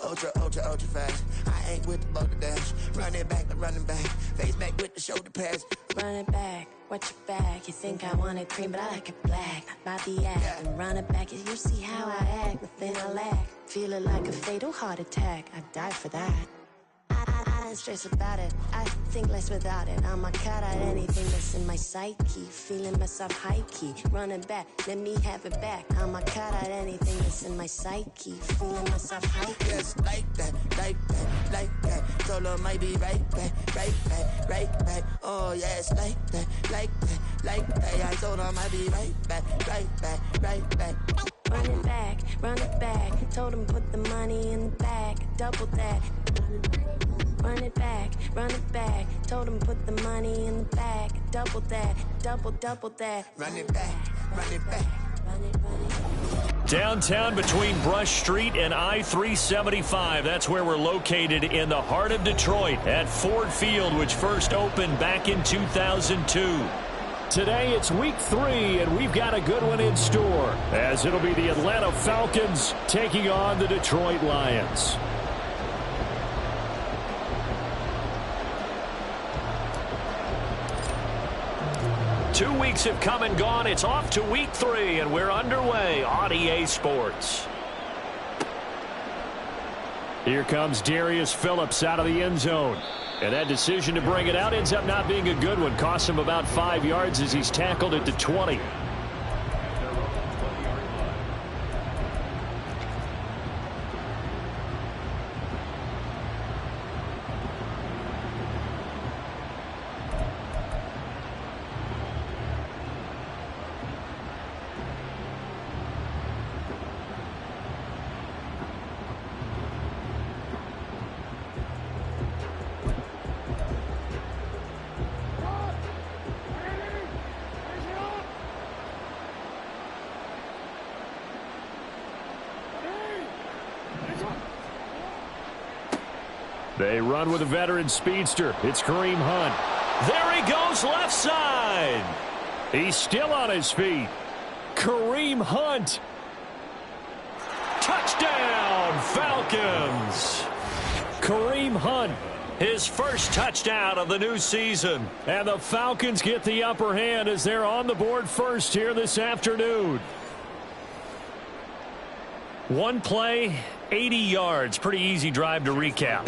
ultra, ultra, ultra fast. I ain't with the boulder dash. Running back, face back with the shoulder pass. Run it back, watch your back. You think I want it cream, but I like it black. Not the act, and run it back. You see how I act, nothing I lack. Feel it like a fatal heart attack. I'd die for that. I don't stress about it. I think less without it. I'ma cut out anything that's in my psyche. Feeling myself high key. Running back, let me have it back. I'ma cut out anything that's in my psyche. Feeling myself high key. Yes, like that, like that, like that. Solo might be right back, right back, right back. Oh yes, like that, like that, like that. I told her I might be right back, right back, right back. Run it back. Told him put the money in the bag. Double that. Run it back. Told him put the money in the bag. Double that. Double that. Run it back, run it back. Run it. Downtown between Brush Street and I-375. That's where we're located in the heart of Detroit at Ford Field, which first opened back in 2002. Today it's week 3, and we've got a good one in store, as it'll be the Atlanta Falcons taking on the Detroit Lions. Two weeks have come and gone. It's off to week 3, and we're underway on EA Sports. Here comes Darius Phillips out of the end zone. And that decision to bring it out ends up not being a good one. Costs him about 5 yards as he's tackled at the 20. They run with a veteran speedster. It's Kareem Hunt. There he goes, left side. He's still on his feet. Kareem Hunt. Touchdown, Falcons. Kareem Hunt, his first touchdown of the new season. And the Falcons get the upper hand as they're on the board first here this afternoon. One play, 80 yards. Pretty easy drive to recap.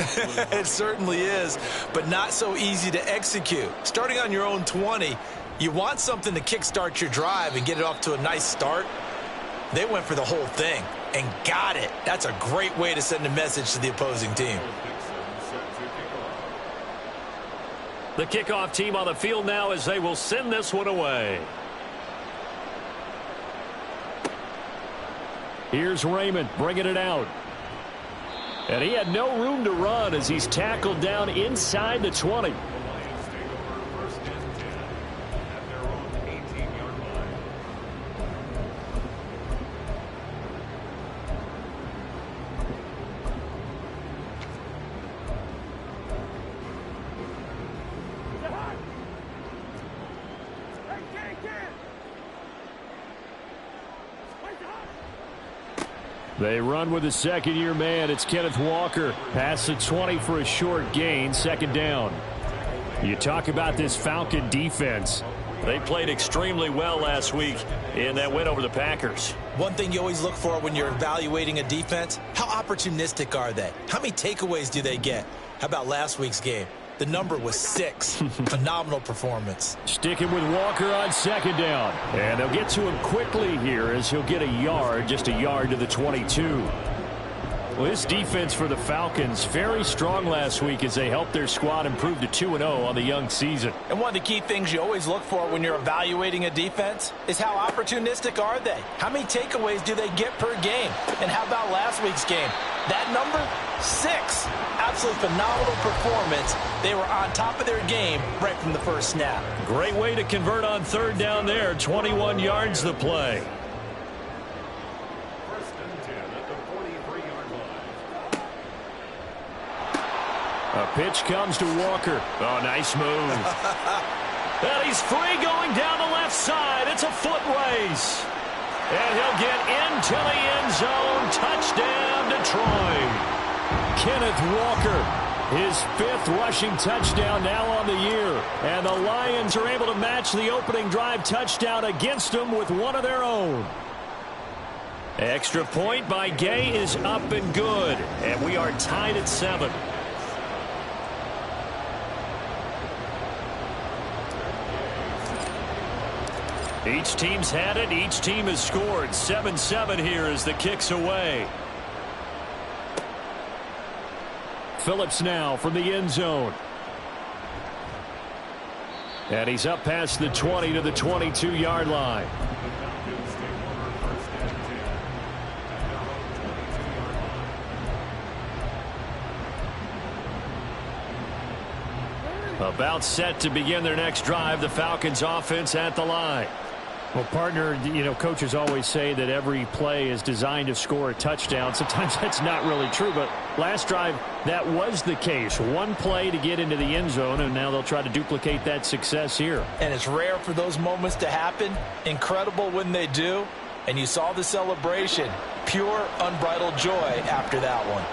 It certainly is, but not so easy to execute. Starting on your own 20, you want something to kickstart your drive and get it off to a nice start. They went for the whole thing and got it. That's a great way to send a message to the opposing team. The kickoff team on the field now as they will send this one away. Here's Raymond bringing it out. And he had no room to run as he's tackled down inside the 20. They run with a second-year man. It's Kenneth Walker. Past the 20 for a short gain. Second down. You talk about this Falcon defense. They played extremely well last week in that win over the Packers. One thing you always look for when you're evaluating a defense, how opportunistic are they? How many takeaways do they get? How about last week's game? The number was 6. Phenomenal performance. Sticking with Walker on second down. And they'll get to him quickly here as he'll get a yard, just a yard to the 22. Well, this defense for the Falcons, very strong last week as they helped their squad improve to 2-0 on the young season. And one of the key things you always look for when you're evaluating a defense is how opportunistic are they? How many takeaways do they get per game? And how about last week's game? That number, 6. Absolutely phenomenal performance. They were on top of their game right from the first snap. Great way to convert on third down there. 21 yards the play. A pitch comes to Walker. Oh, nice move. And he's free going down the left side. It's a foot race. And he'll get into the end zone. Touchdown, Detroit. Kenneth Walker, his 5th rushing touchdown now on the year. And the Lions are able to match the opening drive touchdown against them with one of their own. Extra point by Gay is up and good. And we are tied at 7. Each team's had it. Each team has scored. 7-7 here as the kick's away. Phillips now from the end zone. And he's up past the 20 to the 22-yard line. About set to begin their next drive. The Falcons offense at the line. Well, partner, coaches always say that every play is designed to score a touchdown. Sometimes that's not really true, but last drive, that was the case. One play to get into the end zone, and now they'll try to duplicate that success here. And it's rare for those moments to happen. Incredible when they do. And you saw the celebration. Pure, unbridled joy after that one.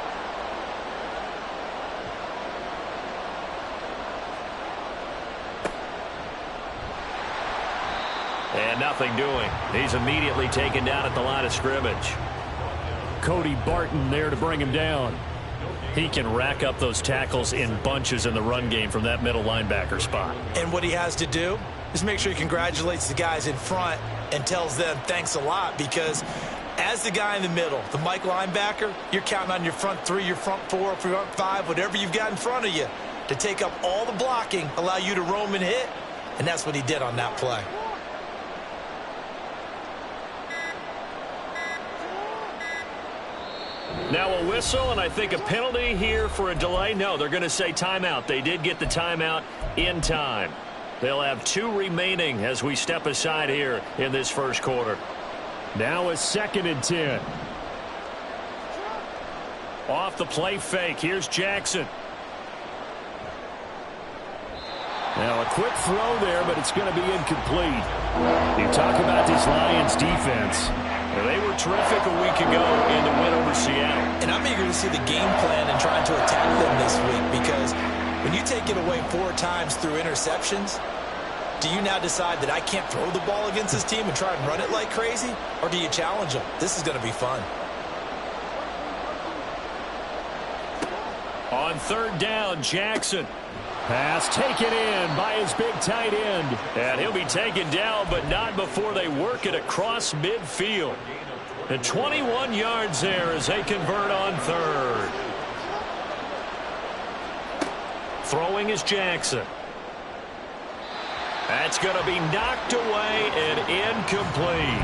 And nothing doing. He's immediately taken down at the line of scrimmage. Cody Barton there to bring him down. He can rack up those tackles in bunches in the run game from that middle linebacker spot. And what he has to do is make sure he congratulates the guys in front and tells them thanks a lot, because as the guy in the middle, the Mike linebacker, you're counting on your front 3, your front 4, front 5, whatever you've got in front of you to take up all the blocking, allow you to roam and hit. And that's what he did on that play. Now a whistle, and I think a penalty here for a delay. No, they're going to say timeout. They did get the timeout in time. They'll have 2 remaining as we step aside here in this first quarter. Now a 2nd and 10. Off the play fake. Here's Jackson. Now a quick throw there, but it's going to be incomplete. You talk about this Lions defense. They were terrific a week ago in the win over Seattle. And I'm eager to see the game plan and trying to attack them this week, because when you take it away 4 times through interceptions, do you now decide that I can't throw the ball against this team and try and run it like crazy? Or do you challenge them? This is going to be fun. On 3rd down, Jackson. Pass taken in by his big tight end. And he'll be taken down, but not before they work it across midfield. And 21 yards there as they convert on 3rd. Throwing is Jackson. That's going to be knocked away and incomplete.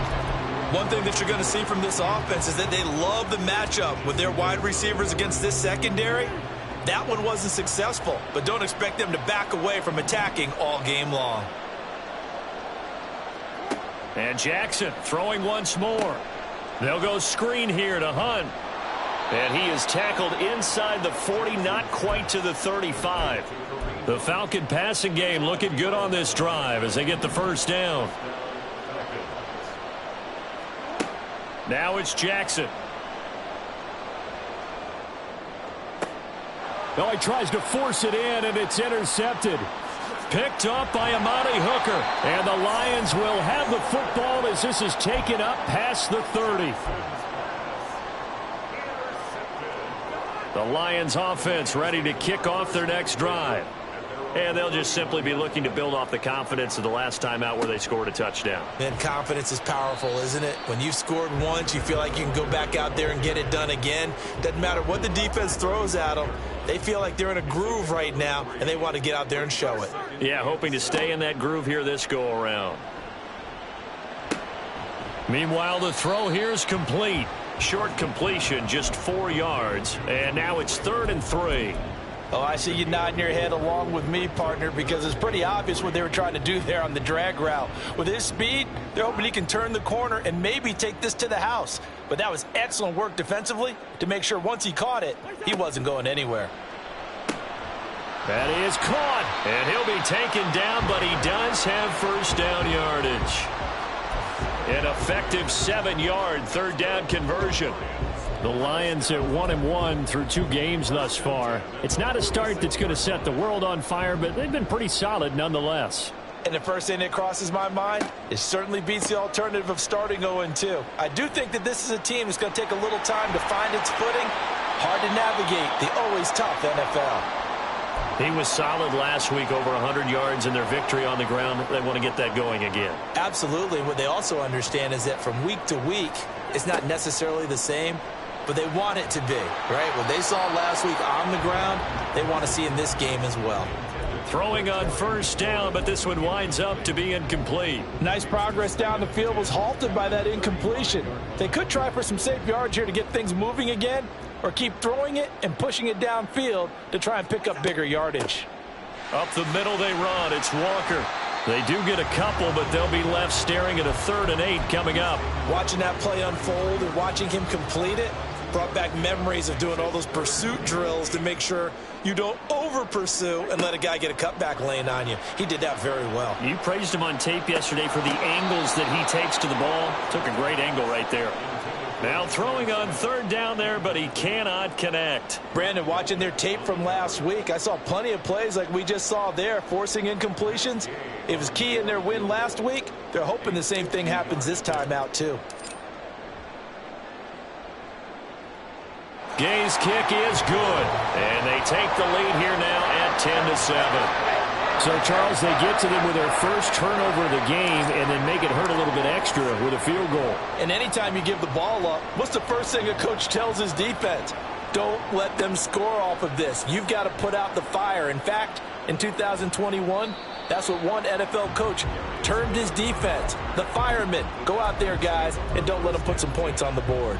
One thing that you're going to see from this offense is that they love the matchup with their wide receivers against this secondary. That one wasn't successful, but don't expect them to back away from attacking all game long. And Jackson throwing once more. They'll go screen here to Hunt. And he is tackled inside the 40, not quite to the 35. The Falcon passing game looking good on this drive as they get the first down. Now it's Jackson. No, he tries to force it in, and it's intercepted. Picked up by Amani Hooker. And the Lions will have the football as this is taken up past the 30. The Lions offense ready to kick off their next drive. And they'll just simply be looking to build off the confidence of the last time out where they scored a touchdown. Man, confidence is powerful, isn't it? When you've scored once, you feel like you can go back out there and get it done again. Doesn't matter what the defense throws at them. They feel like they're in a groove right now, and they want to get out there and show it. Yeah, hoping to stay in that groove here this go-around. Meanwhile, the throw here is complete. Short completion, just 4 yards. And now it's 3rd and 3. Oh, I see you nodding your head along with me, partner, because it's pretty obvious what they were trying to do there on the drag route. With his speed, they're hoping he can turn the corner and maybe take this to the house. But that was excellent work defensively to make sure once he caught it, he wasn't going anywhere. That is caught, and he'll be taken down, but he does have first down yardage. An effective 7-yard 3rd down conversion. The Lions at 1-1 through 2 games thus far. It's not a start that's going to set the world on fire, but they've been pretty solid nonetheless. And the first thing that crosses my mind, it certainly beats the alternative of starting 0-2. I do think that this is a team that's going to take a little time to find its footing. Hard to navigate the always tough NFL. He was solid last week, over 100 yards in their victory on the ground. They want to get that going again. Absolutely. What they also understand is that from week to week, it's not necessarily the same, but they want it to be, right? What they saw last week on the ground, they want to see in this game as well. Throwing on first down, but this one winds up to be incomplete. Nice progress down the field was halted by that incompletion. They could try for some safe yards here to get things moving again, or keep throwing it and pushing it downfield to try and pick up bigger yardage. Up the middle they run. It's Walker. They do get a couple, but they'll be left staring at a 3rd and 8 coming up. Watching that play unfold and watching him complete it brought back memories of doing all those pursuit drills to make sure you don't over-pursue and let a guy get a cutback lane on you. He did that very well. You praised him on tape yesterday for the angles that he takes to the ball. Took a great angle right there. Now throwing on 3rd down there, but he cannot connect. Brandon, watching their tape from last week, I saw plenty of plays like we just saw there, forcing incompletions. It was key in their win last week. They're hoping the same thing happens this time out, too. Gay's kick is good, and they take the lead here now at 10-7. So, Charles, they get to them with their first turnover of the game and then make it hurt a little bit extra with a field goal. And anytime you give the ball up, what's the first thing a coach tells his defense? Don't let them score off of this. You've got to put out the fire. In fact, in 2021, that's what one NFL coach termed his defense. The firemen. Go out there, guys, and don't let them put some points on the board.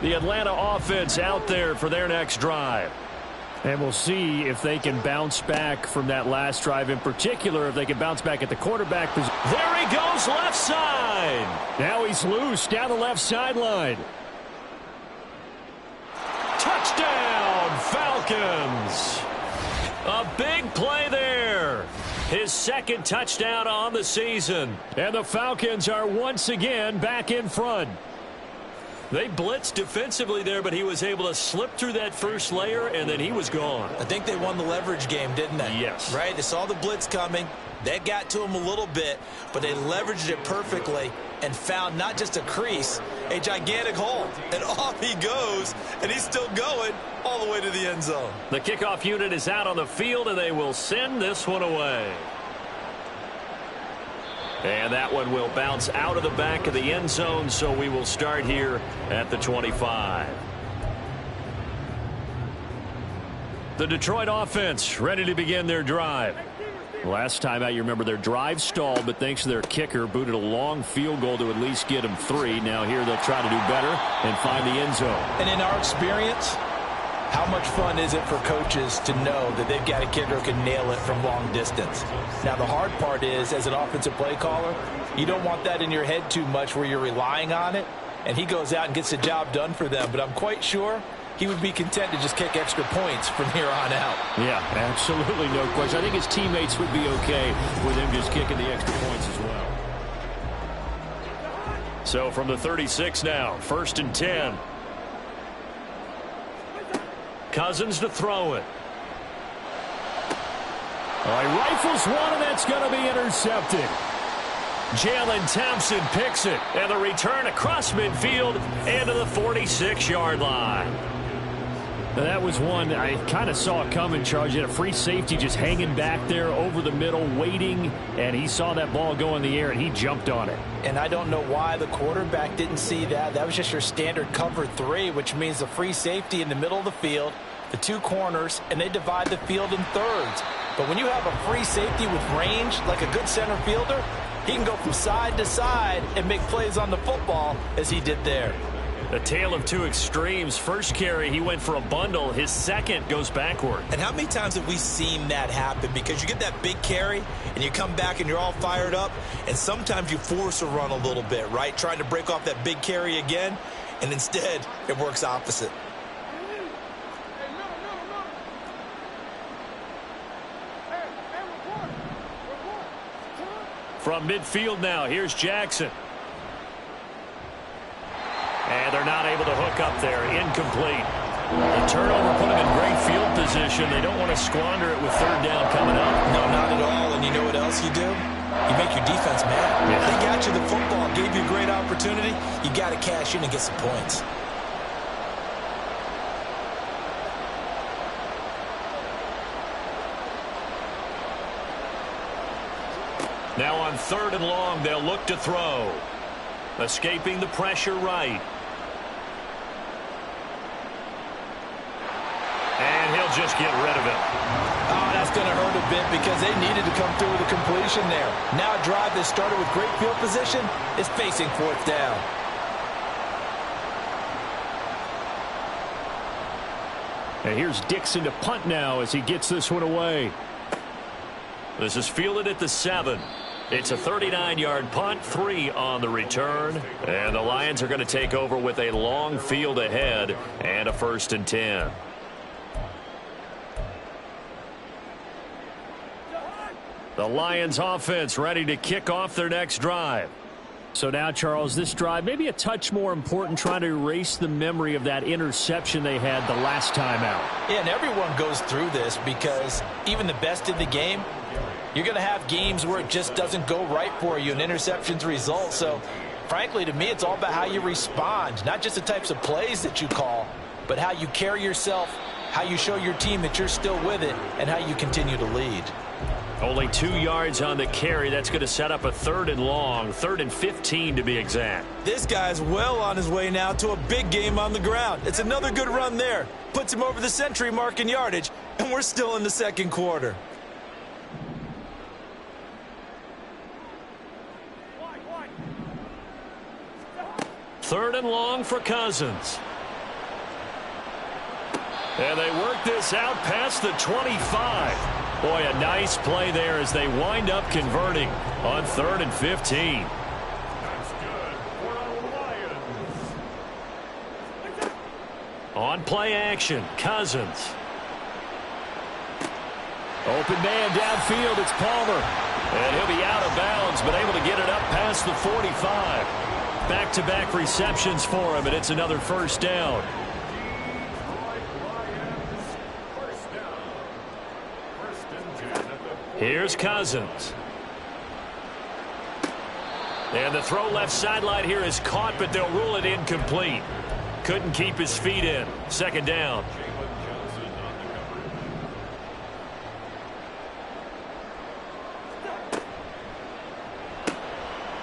The Atlanta offense out there for their next drive. And we'll see if they can bounce back from that last drive, in particular, if they can bounce back at the quarterback position. There he goes, left side. Now he's loose down the left sideline. Touchdown, Falcons. A big play there. His 2nd touchdown on the season. And the Falcons are once again back in front. They blitzed defensively there, but he was able to slip through that first layer, and then he was gone. I think they won the leverage game, didn't they? Yes. Right? They saw the blitz coming. That got to him a little bit, but they leveraged it perfectly and found not just a crease, a gigantic hole. And off he goes, and he's still going all the way to the end zone. The kickoff unit is out on the field, and they will send this one away. And that one will bounce out of the back of the end zone, so we will start here at the 25. The Detroit offense ready to begin their drive. Last time out, you remember their drive stalled, but thanks to their kicker, booted a long field goal to at least get them 3. Now here they'll try to do better and find the end zone. And in our experience, how much fun is it for coaches to know that they've got a kicker who can nail it from long distance? Now, the hard part is, as an offensive play caller, you don't want that in your head too much where you're relying on it, and he goes out and gets the job done for them. But I'm quite sure he would be content to just kick extra points from here on out. Yeah, absolutely no question. I think his teammates would be okay with him just kicking the extra points as well. So from the 36 now, 1st and 10. Cousins to throw it. All right, rifles one, and that's going to be intercepted. Jalen Thompson picks it, and the return across midfield into the 46-yard line. Now that was one I kind of saw coming, Charles. You had a free safety just hanging back there over the middle, waiting, and he saw that ball go in the air, and he jumped on it. And I don't know why the quarterback didn't see that. That was just your standard cover 3, which means the free safety in the middle of the field, the 2 corners, and they divide the field in thirds. But when you have a free safety with range, like a good center fielder, he can go from side to side and make plays on the football as he did there. A tale of 2 extremes. First carry, he went for a bundle. His second goes backward. And how many times have we seen that happen? Because you get that big carry, and you come back and you're all fired up, and sometimes you force a run a little bit, right? Trying to break off that big carry again, and instead it works opposite. From midfield now, here's Jackson. And they're not able to hook up there. Incomplete. The turnover put them in great field position. They don't want to squander it with third down coming up. No, not at all. And you know what else you do? You make your defense mad. Yeah. They got you the football, gave you a great opportunity. You got to cash in and get some points. Now on 3rd and long, they'll look to throw. Escaping the pressure right. And he'll just get rid of it. Oh, that's going to hurt a bit because they needed to come through with a completion there. Now a drive that started with great field position is facing 4th down. And here's Dixon to punt now as he gets this one away. This is fielded at the 7. It's a 39-yard punt, 3 on the return. And the Lions are going to take over with a long field ahead and a 1st and 10. The Lions offense ready to kick off their next drive. So now, Charles, this drive maybe a touch more important, trying to erase the memory of that interception they had the last time out. Yeah, and everyone goes through this because even the best in the game, you're going to have games where it just doesn't go right for you, and interceptions result. So, frankly, to me, it's all about how you respond, not just the types of plays that you call, but how you carry yourself, how you show your team that you're still with it, and how you continue to lead. Only 2 yards on the carry. That's going to set up a 3rd and long, 3rd and 15 to be exact. This guy's well on his way now to a big game on the ground. It's another good run there. Puts him over the century mark in yardage, and we're still in the 2nd quarter. Third and long for Cousins. And they work this out past the 25. Boy, a nice play there as they wind up converting on 3rd and 15. On play action, Cousins. Open man downfield, it's Palmer. And he'll be out of bounds, but able to get it up past the 45. Back-to-back receptions for him, and it's another 1st down. Here's Cousins. And the throw left sideline here is caught, but they'll rule it incomplete. Couldn't keep his feet in. 2nd down.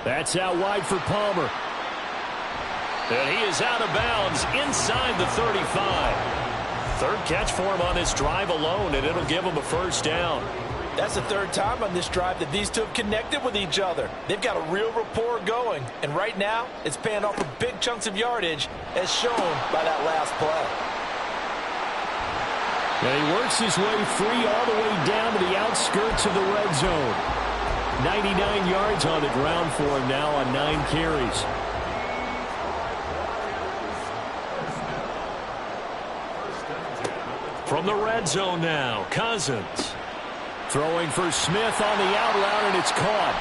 That's out wide for Palmer. And he is out of bounds inside the 35. 3rd catch for him on this drive alone, and it'll give him a 1st down. That's the 3rd time on this drive that these two have connected with each other. They've got a real rapport going, and right now it's paying off for big chunks of yardage as shown by that last play. And he works his way free all the way down to the outskirts of the red zone. 99 yards on the ground for him now on 9 carries. From the red zone now, Cousins. Throwing for Smith on the out route, and it's caught.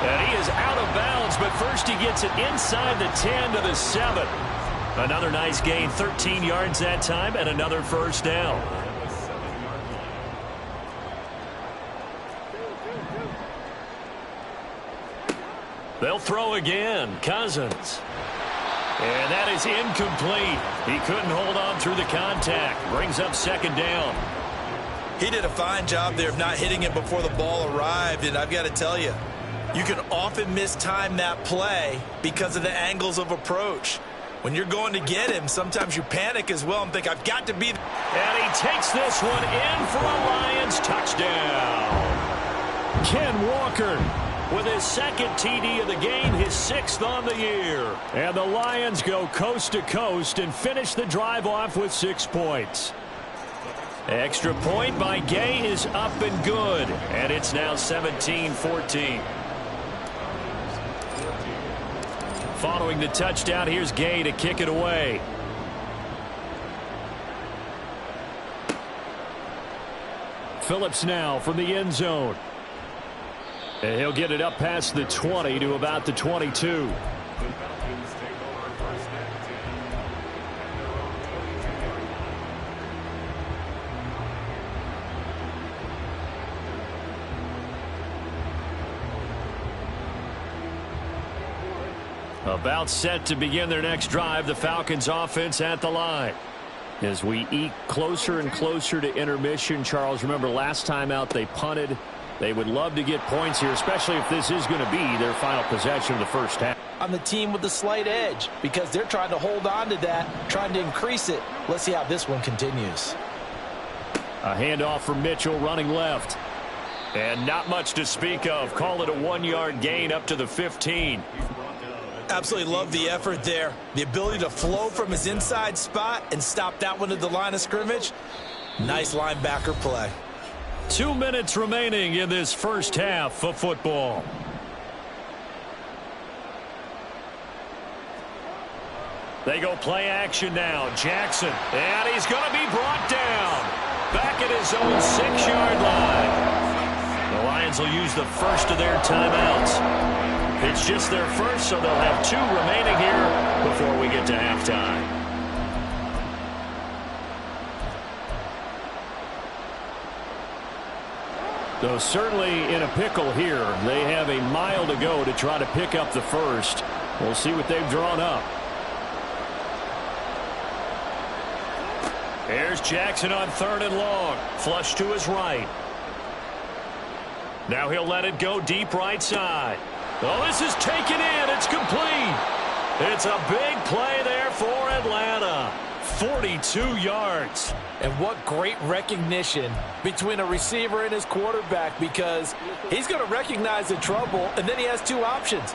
And he is out of bounds, but first he gets it inside the 10 to the 7. Another nice gain, 13 yards that time, and another 1st down. They'll throw again. Cousins. And that is incomplete. He couldn't hold on through the contact. Brings up 2nd down. He did a fine job there of not hitting it before the ball arrived, and I've got to tell you, you can often mistime that play because of the angles of approach. When you're going to get him, sometimes you panic as well and think, I've got to be... And he takes this one in for a Lions touchdown. Ken Walker with his 2nd TD of the game, his 6th on the year. And the Lions go coast to coast and finish the drive off with 6 points. Extra point by Gay is up and good. And it's now 17-14. Following the touchdown, here's Gay to kick it away. Phillips now from the end zone. And he'll get it up past the 20 to about the 22. About set to begin their next drive, the Falcons offense at the line. As we eke closer and closer to intermission, Charles, remember last time out they punted. They would love to get points here, especially if this is going to be their final possession of the first half. On the team with the slight edge because they're trying to hold on to that, trying to increase it. Let's see how this one continues. A handoff from Mitchell running left. And not much to speak of. Call it a 1-yard gain up to the 15. Absolutely love the effort there. The ability to flow from his inside spot and stop that one at the line of scrimmage. Nice linebacker play. 2 minutes remaining in this first half of football. They go play action now. Jackson. And he's going to be brought down. Back at his own 6-yard line. The Lions will use the first of their timeouts. It's just their first, so they'll have 2 remaining here before we get to halftime. Though certainly in a pickle here, they have a mile to go to try to pick up the first. We'll see what they've drawn up. Here's Jackson on 3rd and long. Flush to his right. Now he'll let it go deep right side. Oh, this is taken in. It's complete. It's a big play there for Atlanta. 42 yards. And what great recognition between a receiver and his quarterback, because he's going to recognize the trouble, and then he has 2 options.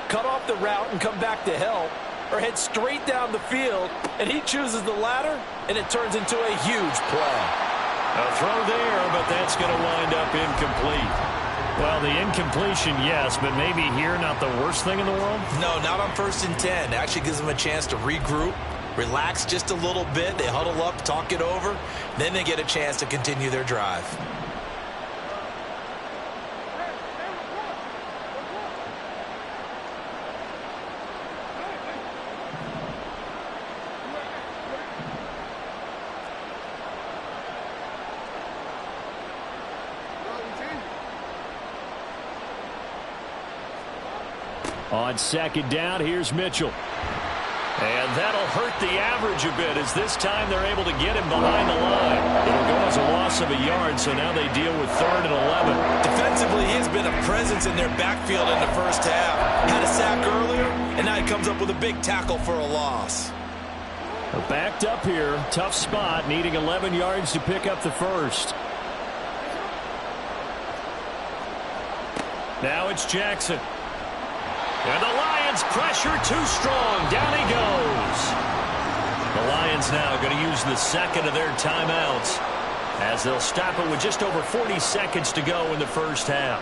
Cut off the route and come back to help, or head straight down the field, and he chooses the latter, and it turns into a huge play. A throw there, but that's going to wind up incomplete. Well, the incompletion, yes, but maybe here not the worst thing in the world? No, not on 1st and 10. Actually gives them a chance to regroup, relax just a little bit. They huddle up, talk it over. Then they get a chance to continue their drive. On 2nd down, here's Mitchell. And that'll hurt the average a bit as this time they're able to get him behind the line. It'll go as a loss of a yard, so now they deal with 3rd and 11. Defensively, he's been a presence in their backfield in the first half. Had a sack earlier, and now he comes up with a big tackle for a loss. They're backed up here. Tough spot, needing 11 yards to pick up the first. Now it's Jackson. And the Lions pressure too strong. Down he goes. The Lions now going to use the 2nd of their timeouts as they'll stop it with just over 40 seconds to go in the first half.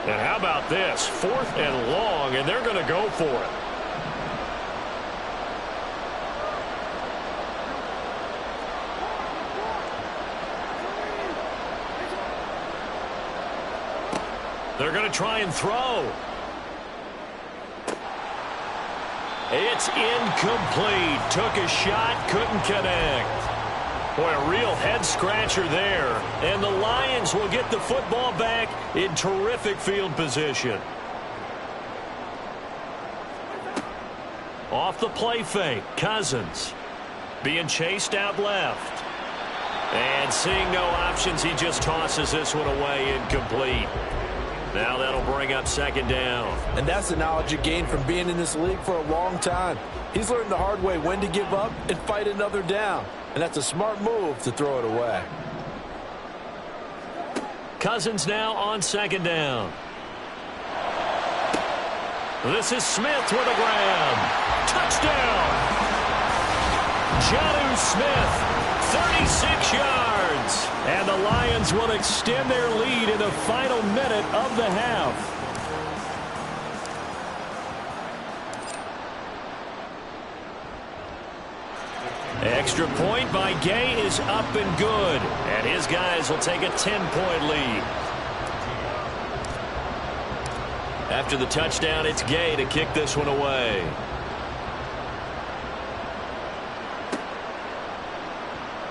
And how about this? 4th and long, and they're going to go for it. They're going to try and throw. It's incomplete. Took a shot, couldn't connect. Boy, a real head-scratcher there. And the Lions will get the football back in terrific field position. Off the play fake, Cousins. Being chased out left. And seeing no options, he just tosses this one away incomplete. Now that'll bring up 2nd down. And that's the knowledge you gain from being in this league for a long time. He's learned the hard way when to give up and fight another down. And that's a smart move to throw it away. Cousins now on 2nd down. This is Smith with a grab. Touchdown! Jonnu Smith, 36 yards. And the Lions will extend their lead in the final minute of the half. Extra point by Gay is up and good. And his guys will take a 10-point lead. After the touchdown, it's Gay to kick this one away.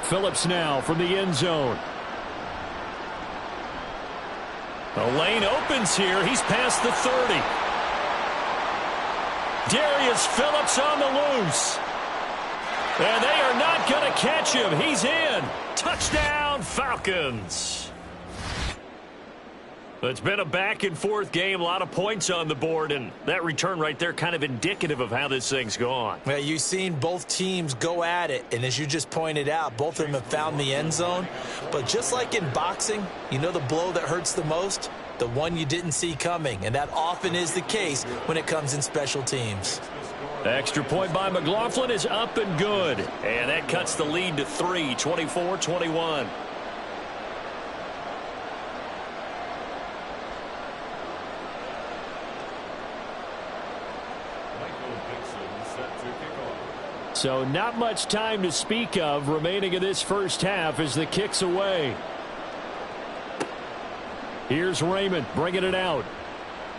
Phillips now from the end zone. The lane opens here. He's past the 30. Darius Phillips on the loose. And they are not going to catch him. He's in. Touchdown, Falcons. It's been a back-and-forth game, a lot of points on the board, and that return right there kind of indicative of how this thing's gone. Well, you've seen both teams go at it, and as you just pointed out, both of them have found the end zone. But just like in boxing, you know the blow that hurts the most? The one you didn't see coming, and that often is the case when it comes in special teams. Extra point by McLaughlin is up and good, and that cuts the lead to 3, 24-21. So not much time to speak of remaining in this first half as the kick's away. Here's Raymond bringing it out.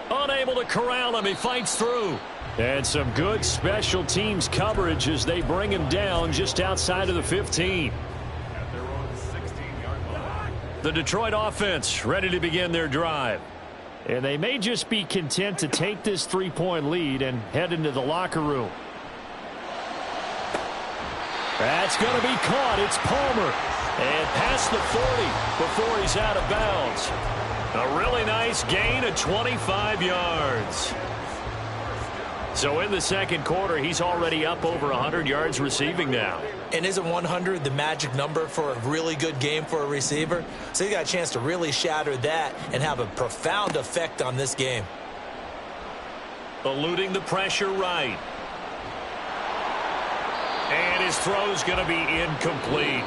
Unable to corral him. He fights through. And some good special teams coverage as they bring him down just outside of the 15. The Detroit offense ready to begin their drive. And they may just be content to take this 3-point lead and head into the locker room. That's going to be caught. It's Palmer. And past the 40 before he's out of bounds. A really nice gain of 25 yards. So in the second quarter, he's already up over 100 yards receiving now. And isn't 100 the magic number for a really good game for a receiver? So he got a chance to really shatter that and have a profound effect on this game. Eluding the pressure right. And his throw's going to be incomplete.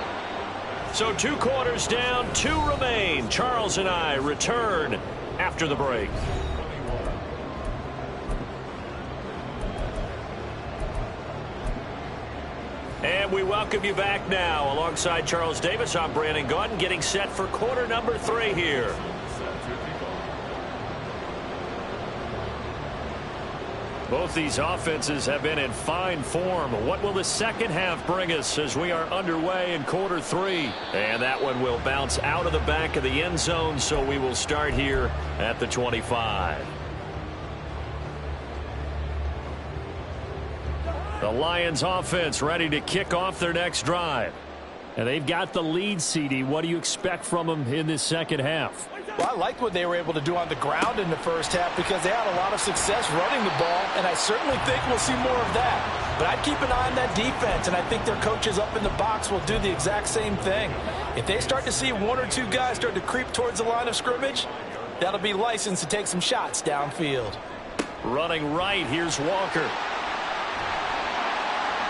So 2 quarters down, 2 remain. Charles and I return after the break. And we welcome you back now. Alongside Charles Davis, I'm Brandon Gaudin, getting set for quarter number 3 here. Both these offenses have been in fine form. What will the second half bring us as we are underway in quarter 3? And that one will bounce out of the back of the end zone, so we will start here at the 25. The Lions offense ready to kick off their next drive. And they've got the lead, CD. What do you expect from them in this second half? Well, I like what they were able to do on the ground in the first half because they had a lot of success running the ball, and I certainly think we'll see more of that. But I'd keep an eye on that defense, and I think their coaches up in the box will do the exact same thing. If they start to see 1 or 2 guys start to creep towards the line of scrimmage, that'll be licensed to take some shots downfield. Running right, here's Walker.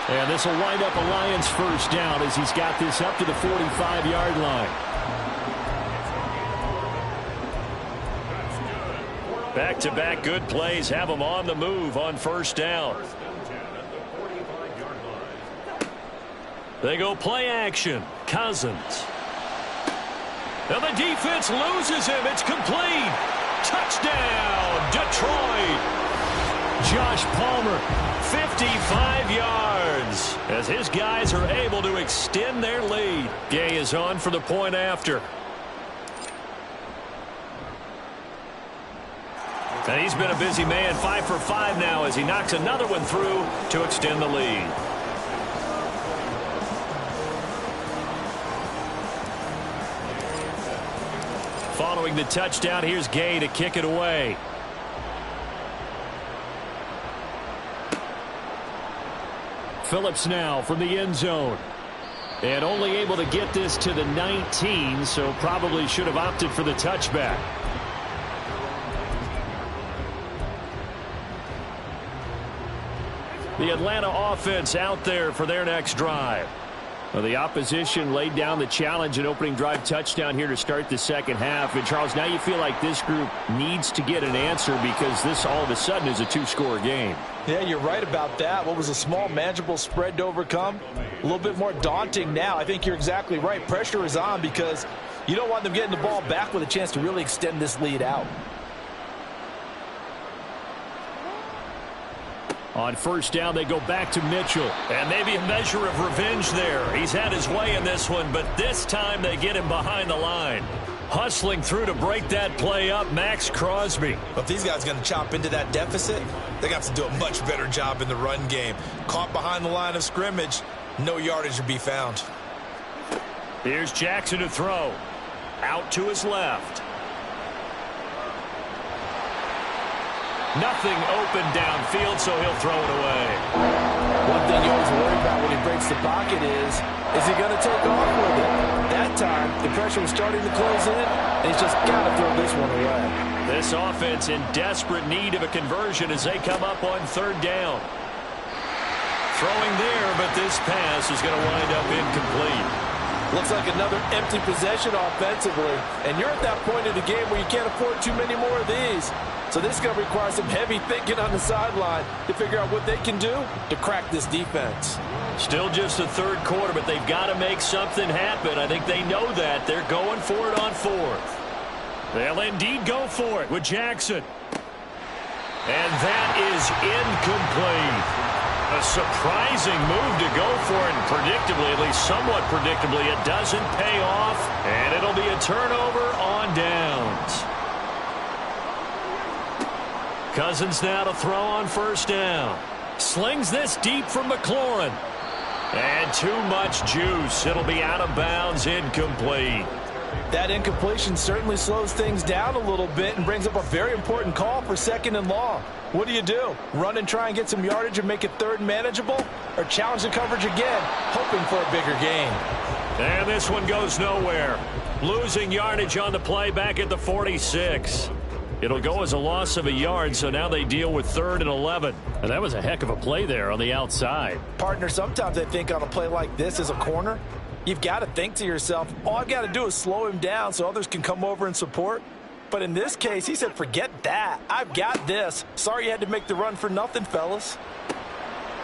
And this will wind up a Lions first down as he's got this up to the 45-yard line. Back-to-back good plays have them on the move on first down. They go play action. Cousins. And the defense loses him. It's complete. Touchdown, Detroit. Josh Palmer. 55 yards as his guys are able to extend their lead. Gay is on for the point after. And he's been a busy man, 5 for 5 now as he knocks another one through to extend the lead. Following the touchdown, here's Gay to kick it away. Phillips now from the end zone. And only able to get this to the 19, so probably should have opted for the touchback. The Atlanta offense out there for their next drive. Well, the opposition laid down the challenge and opening drive touchdown here to start the second half. And, Charles, now you feel like this group needs to get an answer because this all of a sudden is a two-score game. Yeah, you're right about that. What was a small, manageable spread to overcome? A little bit more daunting now. I think you're exactly right. Pressure is on because you don't want them getting the ball back with a chance to really extend this lead out. On first down, they go back to Mitchell. And maybe a measure of revenge there. He's had his way in this one, but this time they get him behind the line. Hustling through to break that play up, Max Crosby. If these guys are going to chop into that deficit, they got to do a much better job in the run game. Caught behind the line of scrimmage, no yardage to be found. Here's Jackson to throw. Out to his left. Nothing open downfield, so he'll throw it away. One thing you always worry about when he breaks the pocket is he going to take off with it? That time, the pressure was starting to close in, and he's just got to throw this one away. This offense in desperate need of a conversion as they come up on third down. Throwing there, but this pass is going to wind up incomplete. Looks like another empty possession offensively, and you're at that point in the game where you can't afford too many more of these. So this is going to require some heavy thinking on the sideline to figure out what they can do to crack this defense. Still just the third quarter, but they've got to make something happen. I think they know that. They're going for it on fourth. They'll indeed go for it with Jackson. And that is incomplete. A surprising move to go for it, and predictably, at least somewhat predictably, it doesn't pay off, and it'll be a turnover on downs. Cousins now to throw on first down. Slings this deep from McLaurin. And too much juice. It'll be out of bounds, incomplete. That incompletion certainly slows things down a little bit and brings up a very important call for second and long. What do? Run and try and get some yardage and make it third and manageable? Or challenge the coverage again, hoping for a bigger gain? And this one goes nowhere. Losing yardage on the play back at the 46. It'll go as a loss of a yard, so now they deal with 3rd and 11. And that was a heck of a play there on the outside. Partner, sometimes I think on a play like this as a corner, you've got to think to yourself, all I've got to do is slow him down so others can come over and support. But in this case, he said, forget that. I've got this. Sorry you had to make the run for nothing, fellas.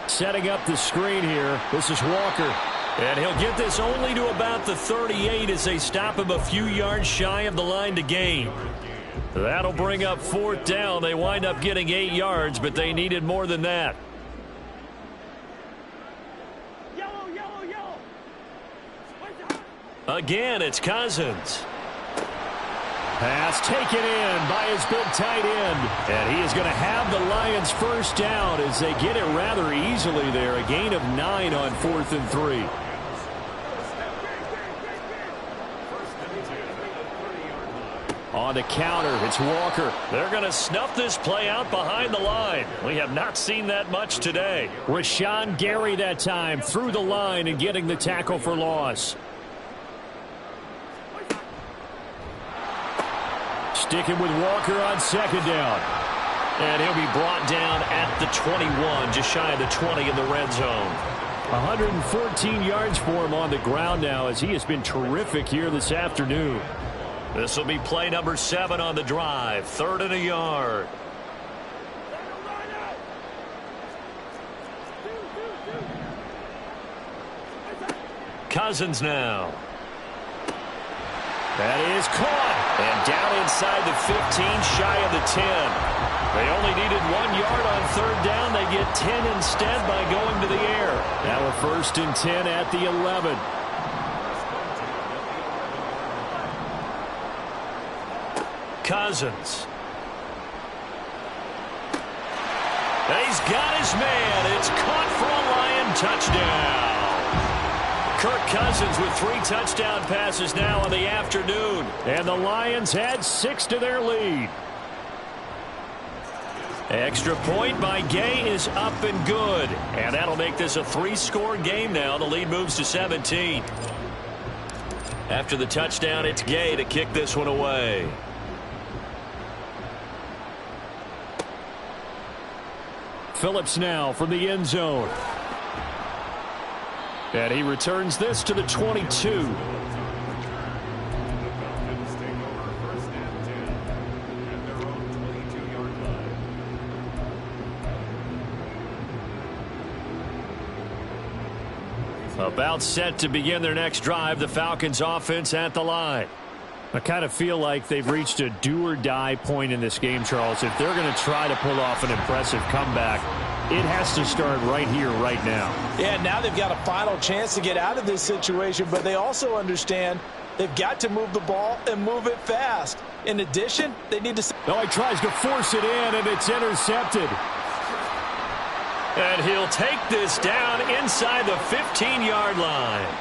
Setting up the screen here. This is Walker. And he'll get this only to about the 38 as they stop him a few yards shy of the line to gain. That'll bring up 4th down. They wind up getting 8 yards, but they needed more than that. Again, it's Cousins. Pass taken in by his big tight end. And he is going to have the Lions first down as they get it rather easily there. A gain of 9 on 4th and 3. On the counter, it's Walker. They're going to snuff this play out behind the line. We have not seen that much today. Rashawn Gary that time through the line and getting the tackle for loss. Sticking with Walker on second down. And he'll be brought down at the 21, just shy of the 20 in the red zone. 114 yards for him on the ground now as he has been terrific here this afternoon. This will be play number 7 on the drive. 3rd and a yard. Cousins now. That is caught. And down inside the 15, shy of the 10. They only needed 1 yard on 3rd down. They get 10 instead by going to the air. Now a 1st and 10 at the 11. Cousins. He's got his man. It's caught for a Lion touchdown. Kirk Cousins with 3 touchdown passes now in the afternoon. And the Lions add 6 to their lead. Extra point by Gay is up and good. And that'll make this a 3-score game now. The lead moves to 17. After the touchdown, it's Gay to kick this one away. Phillips now from the end zone. And he returns this to the 22. About set to begin their next drive, the Falcons offense at the line. I kind of feel like they've reached a do-or-die point in this game, Charles. If they're going to try to pull off an impressive comeback, it has to start right here, right now. Yeah, now they've got a final chance to get out of this situation, but they also understand they've got to move the ball and move it fast. In addition, they need to... Oh, he tries to force it in, and it's intercepted. And he'll take this down inside the 15-yard line.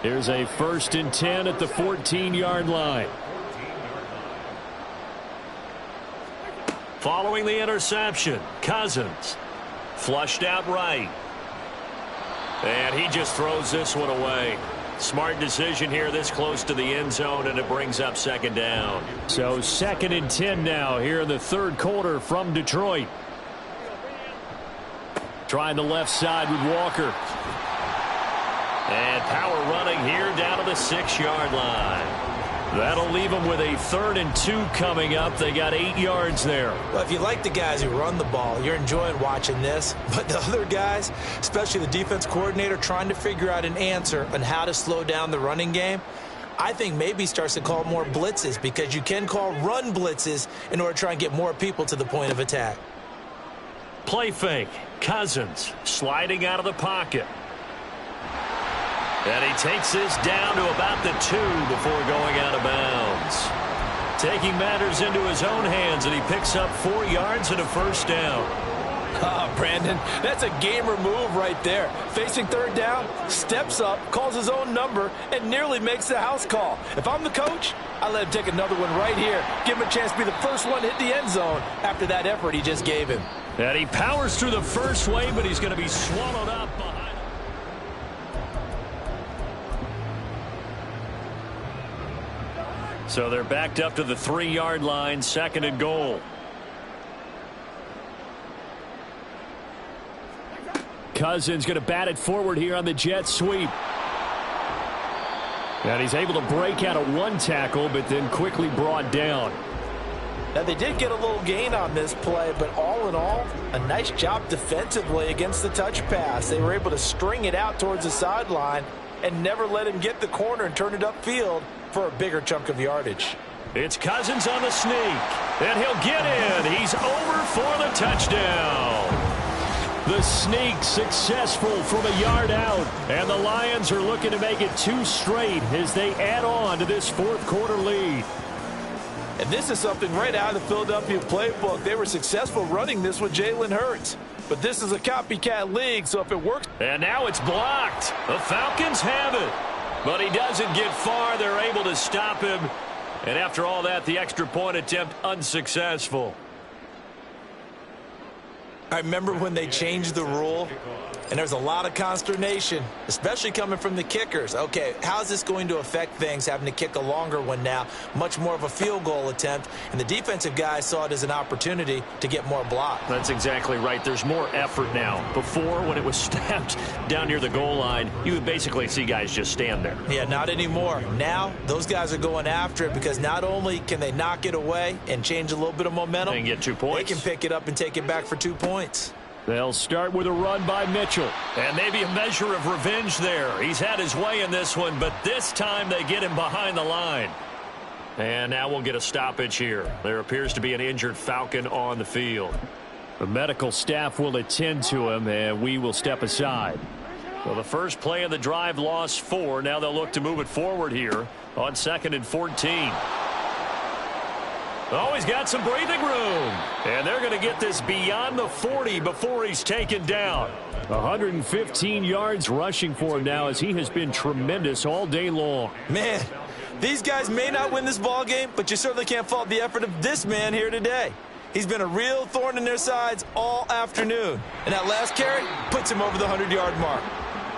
Here's a 1st and 10 at the 14-yard line. Following the interception, Cousins flushed out right. And he just throws this one away. Smart decision here this close to the end zone, and it brings up 2nd down. So 2nd and 10 now here in the 3rd quarter from Detroit. Trying the left side with Walker. And power running here down to the 6-yard line. That'll leave them with a 3rd and 2 coming up. They got 8 yards there. Well, if you like the guys who run the ball, you're enjoying watching this. But the other guys, especially the defense coordinator, trying to figure out an answer on how to slow down the running game, I think maybe starts to call more blitzes, because you can call run blitzes in order to try and get more people to the point of attack. Play fake. Cousins sliding out of the pocket. And he takes this down to about the 2 before going out of bounds. Taking matters into his own hands, and he picks up 4 yards and a 1st down. Ah, Brandon, that's a gamer move right there. Facing 3rd down, steps up, calls his own number, and nearly makes the house call. If I'm the coach, I let him take another one right here. Give him a chance to be the first one to hit the end zone after that effort he just gave him. And he powers through the first wave, but he's going to be swallowed up behind. So they're backed up to the 3-yard line, 2nd and goal. Cousins going to bat it forward here on the jet sweep. And he's able to break out of 1 tackle, but then quickly brought down. Now, they did get a little gain on this play, but all in all, a nice job defensively against the touch pass. They were able to string it out towards the sideline and never let him get the corner and turn it upfield for a bigger chunk of yardage. It's Cousins on the sneak, and he'll get in. He's over for the touchdown. The sneak successful from a yard out, and the Lions are looking to make it 2 straight as they add on to this 4th quarter lead. And this is something right out of the Philadelphia playbook. They were successful running this with Jalen Hurts. But this is a copycat league, so if it works... And now it's blocked. The Falcons have it. But he doesn't get far. They're able to stop him. And after all that, the extra point attempt unsuccessful. I remember when they changed the rule, and there's a lot of consternation, especially coming from the kickers. Okay, how's this going to affect things, having to kick a longer one now, much more of a field goal attempt, and the defensive guys saw it as an opportunity to get more block. That's exactly right. There's more effort now. Before, when it was snapped down near the goal line, you would basically see guys just stand there. Yeah, not anymore. Now, those guys are going after it, because not only can they knock it away and change a little bit of momentum, and get 2 points. They can pick it up and take it back for 2 points. They'll start with a run by Mitchell. And maybe a measure of revenge there. He's had his way in this one, but this time they get him behind the line. And now we'll get a stoppage here. There appears to be an injured Falcon on the field. The medical staff will attend to him, and we will step aside. Well, the first play of the drive lost 4. Now they'll look to move it forward here on 2nd and 14. Oh, he's got some breathing room. And they're going to get this beyond the 40 before he's taken down. 115 yards rushing for him now, as he has been tremendous all day long. Man, these guys may not win this ball game, but you certainly can't fault the effort of this man here today. He's been a real thorn in their sides all afternoon. And that last carry puts him over the 100-yard mark.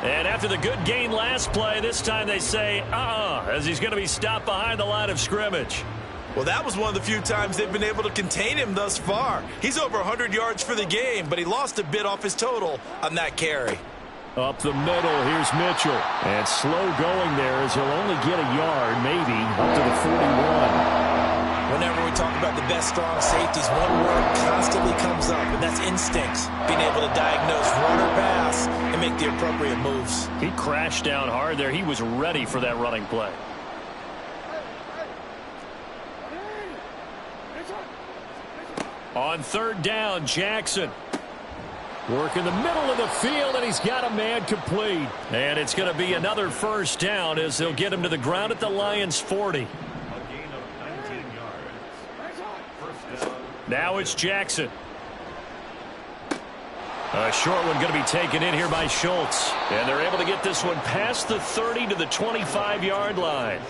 And after the good gain last play, this time they say, as he's going to be stopped behind the line of scrimmage. Well, that was one of the few times they've been able to contain him thus far. He's over 100 yards for the game, but he lost a bit off his total on that carry. Up the middle, here's Mitchell. And slow going there as he'll only get a yard, maybe, up to the 41. Whenever we talk about the best strong safeties, one word constantly comes up, and that's instincts. Being able to diagnose run or pass and make the appropriate moves. He crashed down hard there. He was ready for that running play. On third down, Jackson. Work in the middle of the field, and he's got a man complete. And it's going to be another first down as they'll get him to the ground at the Lions' 40. Now it's Jackson. A short one going to be taken in here by Schultz. And they're able to get this one past the 30 to the 25-yard line.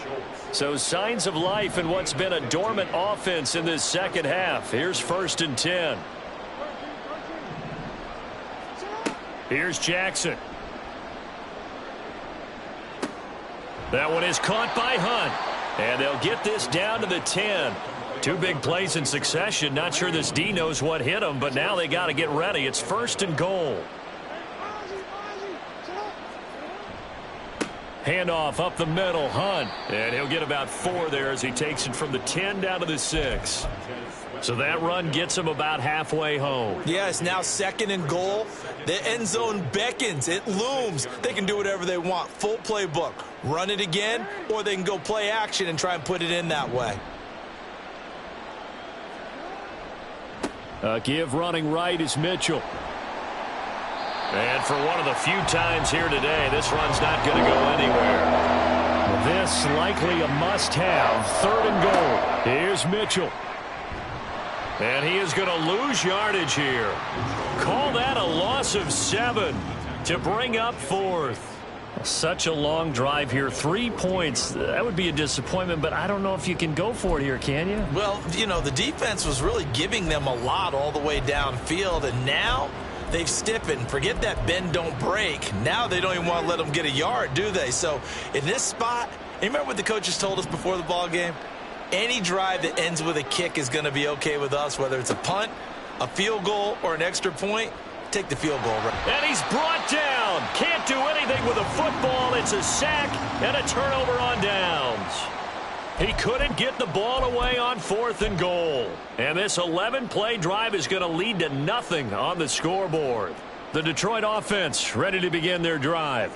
So signs of life in what's been a dormant offense in this second half. Here's 1st and 10. Here's Jackson. That one is caught by Hunt. And they'll get this down to the 10. Two big plays in succession. Not sure this D knows what hit him, but now they got to get ready. It's 1st and goal. Handoff up the middle, Hunt. And he'll get about 4 there as he takes it from the 10 down to the 6. So that run gets him about halfway home. Yeah, it's now 2nd and goal. The end zone beckons. It looms. They can do whatever they want. Full playbook. Run it again, or they can go play action and try and put it in that way. Give running right is Mitchell. And for one of the few times here today, this run's not going to go anywhere. This likely a must-have. 3rd and goal. Here's Mitchell. And he is going to lose yardage here. Call that a loss of 7 to bring up 4th. Such a long drive here. 3 points. That would be a disappointment, but I don't know if you can go for it here, can you? Well, you know, the defense was really giving them a lot all the way downfield, and now they've stiffened. Forget that bend, don't break. Now they don't even want to let them get a yard, do they? So in this spot, you remember what the coaches told us before the ball game? Any drive that ends with a kick is going to be okay with us, whether it's a punt, a field goal, or an extra point. Take the field goal. And he's brought down. Can't do anything with a football. It's a sack and a turnover on downs. He couldn't get the ball away on 4th and goal. And this 11-play drive is going to lead to nothing on the scoreboard. The Detroit offense ready to begin their drive.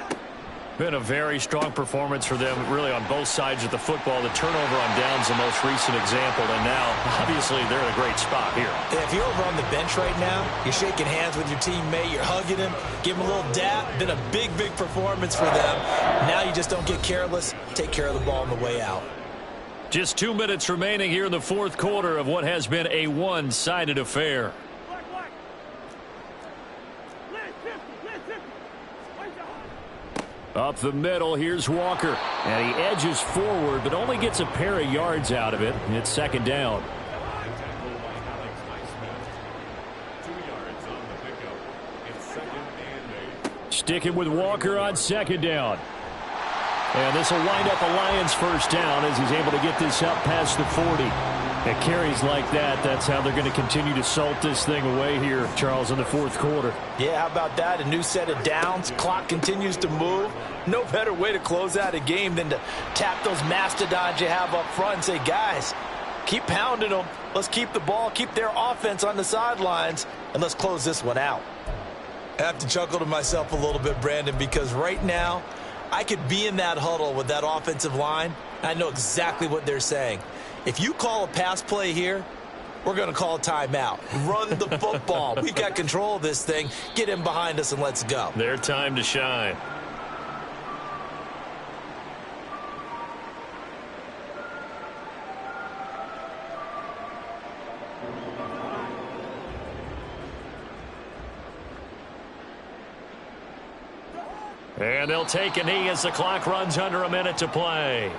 Been a very strong performance for them, really, on both sides of the football. The turnover on downs the most recent example, and now, obviously, they're in a great spot here. Yeah, if you're over on the bench right now, you're shaking hands with your teammate, you're hugging him, give him a little dap. Been a big, big performance for them. Now you just don't get careless. Take care of the ball on the way out. Just 2 minutes remaining here in the 4th quarter of what has been a one-sided affair. Up the middle, here's Walker. And he edges forward, but only gets a pair of yards out of it. It's 2nd down. Sticking with Walker on 2nd down. And this will wind up a Lions 1st down as he's able to get this up past the 40. It carries like that. That's how they're going to continue to salt this thing away here, Charles, in the 4th quarter. Yeah, how about that? A new set of downs. Clock continues to move. No better way to close out a game than to tap those mastodons you have up front and say, guys, keep pounding them. Let's keep the ball, keep their offense on the sidelines, and let's close this one out. I have to chuckle to myself a little bit, Brandon, because right now I could be in that huddle with that offensive line. I know exactly what they're saying. If you call a pass play here, we're going to call a timeout. Run the football. We've got control of this thing. Get in behind us and let's go. Their time to shine. And they'll take a knee as the clock runs under a minute to play.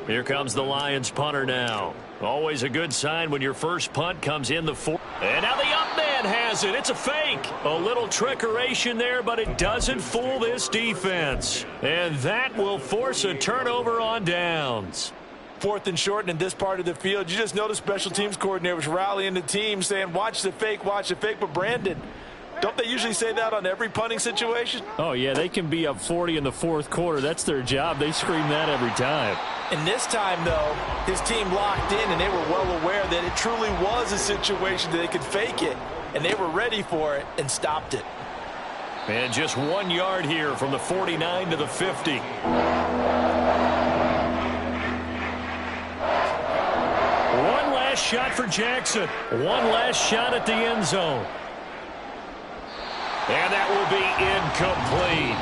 Here comes the Lions punter now. Always a good sign when your first punt comes in the 4th. And now the up man has has it. It's a fake. A little trickeration there, but it doesn't fool this defense. And that will force a turnover on downs. 4th and short, and in this part of the field, you just notice special teams coordinators rallying the team saying, watch the fake. But Brandon, don't they usually say that on every punting situation? Oh, yeah, they can be up 40 in the 4th quarter. That's their job. They scream that every time. And this time, though, his team locked in, and they were well aware that it truly was a situation that they could fake it, and they were ready for it and stopped it. And just 1 yard here from the 49 to the 50. One last shot for Jackson. One last shot at the end zone. And that will be incomplete.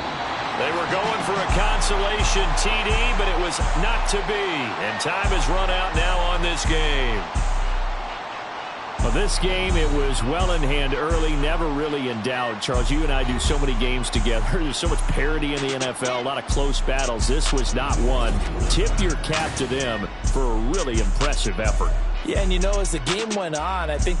They were going for a consolation TD, but it was not to be. And time has run out now on this game. Well, this game, it was well in hand early, never really in doubt. Charles, you and I do so many games together. There's so much parity in the NFL, a lot of close battles. This was not one. Tip your cap to them for a really impressive effort. Yeah, and you know, as the game went on, I think the